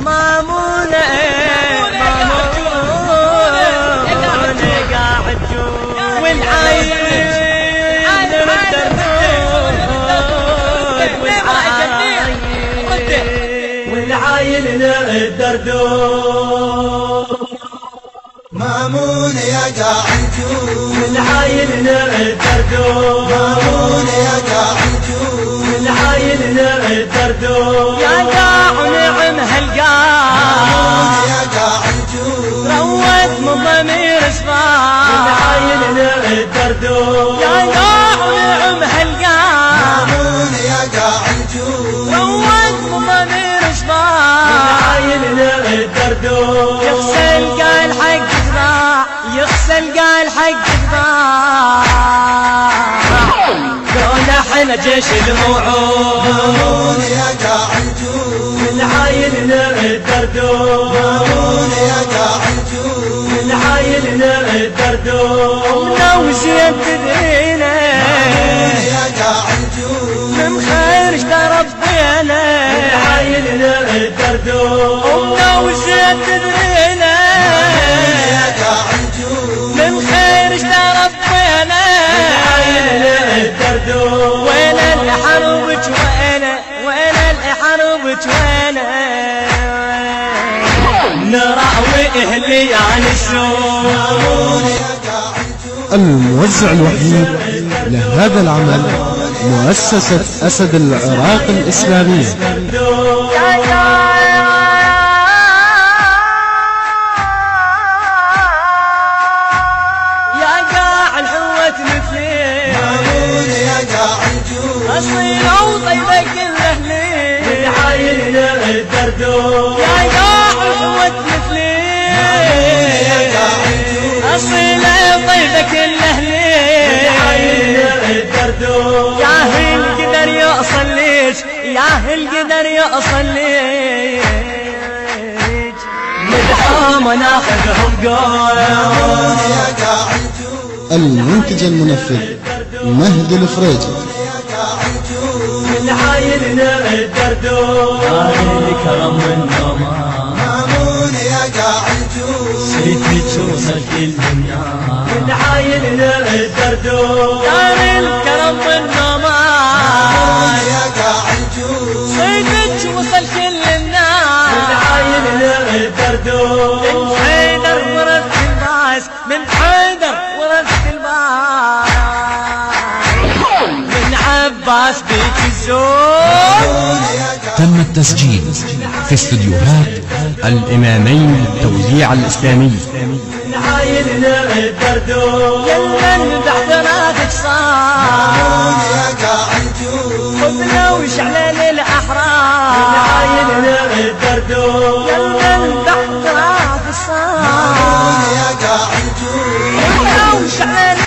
مامونة قاعد جود والعايل الدردور مامون يا قاعد جود والعايل الدردور مامون يا قاعد جود والعايل الدردور يا قاع ونعم هالقاع مامون يا قاعد جود روت من ضمير صفاع والعايل الدردور يا قاع ونعم هالقاع مامون يا قاعد جود روت من ضمير صفاع والعايل الدردور يغسل قال حق ذراع يغسل قال حق ذراع كون احنا جيش الموعود مامون يا قاعد جود والعايل الدردور مامون يا قاعد جود والعايل الدردور ونوزين تدرينا مامون يا قاعد جود من خير اشترب بينا والعايل الدردور ونوزين تدرينا يا قاعد جود من خير اشترب بينا والعايل الدردور وين اللي حربك وين اللي حربك وين نراوي اهلي عن الشوق مامون يا قاعد جود الموزع الوحيد لهذا العمل مؤسسة أسد العراق الإسلامية. يا قاع الحوة مثلي مامون يا قاعد جود أصيل وطيبك الأهلي والعايل الدردور يا قاع الحوة مثلي يا قاعد جود أصيل طيبك الأهلي والعايل الدردور يا هل قدر يوصل ليش يا هل قدر يوصل ليش ندحوم وناخذهم قول مامون يا قاعد جود المنتج المنفذ مهدي الفريجي. يا قاعد جود والعايل الدردور هذه الكرم والنومان مامون يا قاعد جود سيفي توصل كل الناس والعايل الدردور دار الكرم والنومان يا قاعد جود صيدك وصل كل الناس والعايل الدردور من حيدر ورث الباس من حيدر ورث الباس من عباس بيك الزور تم التسجيل في استديوهات الإمامين للتوزيع الإسلامي. العايل الدردور يلا بحضراتك صار يا قاعد جود خذنا وشعلة للأحرار العايل الدردور يلا